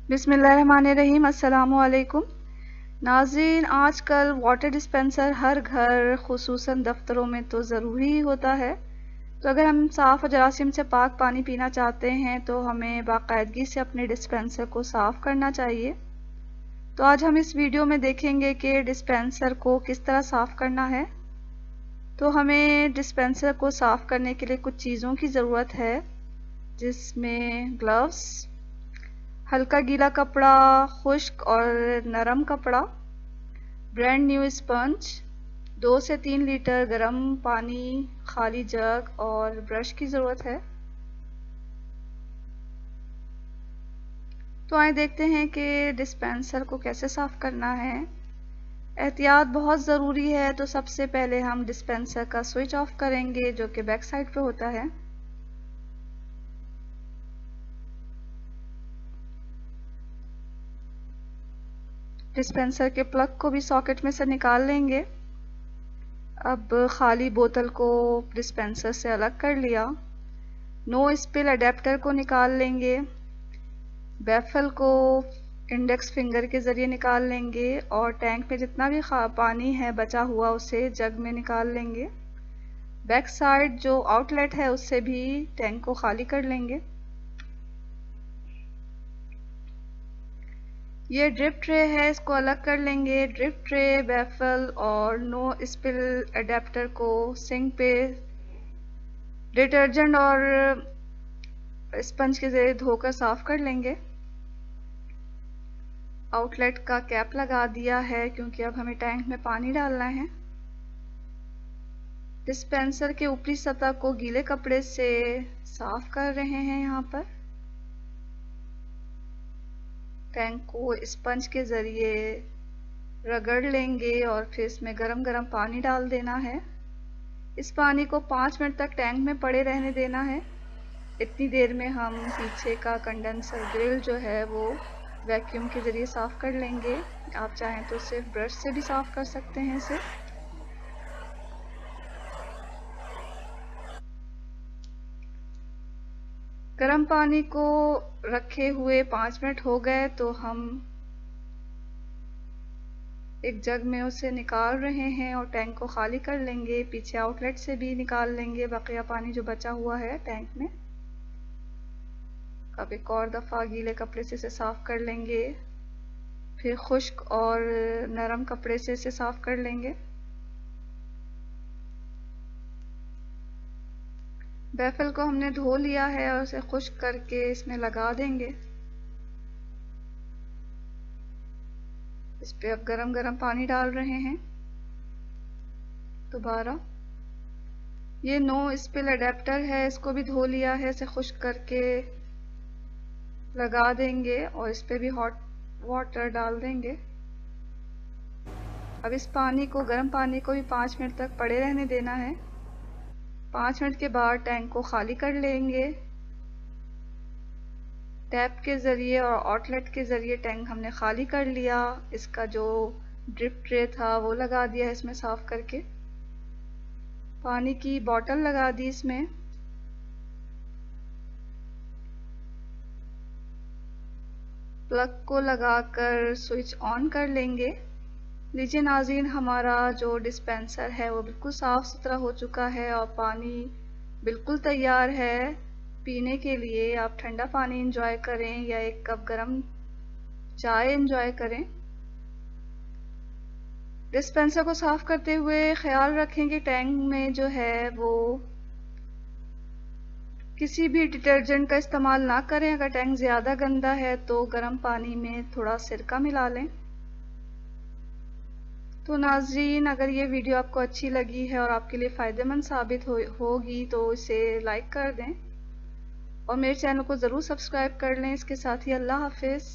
बिस्मिल्लाहिर्रहमानिर्रहीम। अस्सलामुअलैकुम नाज़रीन, आजकल वाटर डिस्पेंसर हर घर खुसूसन दफ्तरों में तो ज़रूरी ही होता है। तो अगर हम साफ़ और जरासीम से पाक पानी पीना चाहते हैं तो हमें बाकायदगी से अपने डिस्पेंसर को साफ़ करना चाहिए। तो आज हम इस वीडियो में देखेंगे कि डिस्पेंसर को किस तरह साफ़ करना है। तो हमें डिस्पेंसर को साफ़ करने के लिए कुछ चीज़ों की ज़रूरत है, जिसमें ग्लव्स, हल्का गीला कपड़ा, खुश्क और नरम कपड़ा, ब्रांड न्यू स्पंज, 2 से 3 लीटर गर्म पानी, खाली जग और ब्रश की ज़रूरत है। तो आइए देखते हैं कि डिस्पेंसर को कैसे साफ़ करना है। एहतियात बहुत ज़रूरी है। तो सबसे पहले हम डिस्पेंसर का स्विच ऑफ करेंगे, जो कि बैक साइड पे होता है। डिस्पेंसर के प्लग को भी सॉकेट में से निकाल लेंगे। अब खाली बोतल को डिस्पेंसर से अलग कर लिया। नो स्पिल अडेप्टर को निकाल लेंगे। बैफल को इंडेक्स फिंगर के ज़रिए निकाल लेंगे और टैंक में जितना भी पानी है बचा हुआ उसे जग में निकाल लेंगे। बैक साइड जो आउटलेट है उससे भी टैंक को खाली कर लेंगे। ये ड्रिप ट्रे है, इसको अलग कर लेंगे। ड्रिप ट्रे, बैफल और नो स्पिल अडेप्टर को सिंक पे डिटर्जेंट और स्पंज के जरिए धोकर साफ कर लेंगे। आउटलेट का कैप लगा दिया है क्योंकि अब हमें टैंक में पानी डालना है। डिस्पेंसर के ऊपरी सतह को गीले कपड़े से साफ कर रहे हैं। यहाँ पर टैंक को स्पंज के ज़रिए रगड़ लेंगे और फिर इसमें गरम पानी डाल देना है। इस पानी को 5 मिनट तक टैंक में पड़े रहने देना है। इतनी देर में हम पीछे का कंडेंसर ग्रिल जो है वो वैक्यूम के ज़रिए साफ़ कर लेंगे। आप चाहें तो सिर्फ ब्रश से भी साफ़ कर सकते हैं इसे। गर्म पानी को रखे हुए 5 मिनट हो गए तो हम एक जग में उसे निकाल रहे हैं और टैंक को खाली कर लेंगे। पीछे आउटलेट से भी निकाल लेंगे बकिया पानी जो बचा हुआ है टैंक में। अब एक और दफ़ा गीले कपड़े से इसे साफ़ कर लेंगे, फिर खुश्क और नरम कपड़े से इसे साफ़ कर लेंगे। बैफल को हमने धो लिया है और उसे खुश्क करके इसमें लगा देंगे। इस पे अब गरम पानी डाल रहे हैं दोबारा। ये नो स्पिल अडेप्टर है, इसको भी धो लिया है, इसे खुश्क करके लगा देंगे और इस पे भी हॉट वाटर डाल देंगे। अब इस पानी को, गर्म पानी को भी 5 मिनट तक पड़े रहने देना है। 5 मिनट के बाद टैंक को खाली कर लेंगे। टैप के ज़रिए और आउटलेट के ज़रिए टैंक हमने खाली कर लिया। इसका जो ड्रिप ट्रे था वो लगा दिया है इसमें साफ़ करके। पानी की बोतल लगा दी इसमें। प्लग को लगाकर स्विच ऑन कर लेंगे। लीजिए नाज़रीन, हमारा जो डिस्पेंसर है वो बिल्कुल साफ़ सुथरा हो चुका है और पानी बिल्कुल तैयार है पीने के लिए। आप ठंडा पानी इंजॉय करें या एक कप गरम चाय इंजॉय करें। डिस्पेंसर को साफ़ करते हुए ख्याल रखें कि टैंक में जो है वो किसी भी डिटर्जेंट का इस्तेमाल ना करें। अगर टैंक ज़्यादा गंदा है तो गर्म पानी में थोड़ा सिरका मिला लें। तो नाज़रीन, अगर ये वीडियो आपको अच्छी लगी है और आपके लिए फ़ायदेमंद साबित होगी तो इसे लाइक कर दें और मेरे चैनल को ज़रूर सब्सक्राइब कर लें। इसके साथ ही अल्लाह हाफिज़।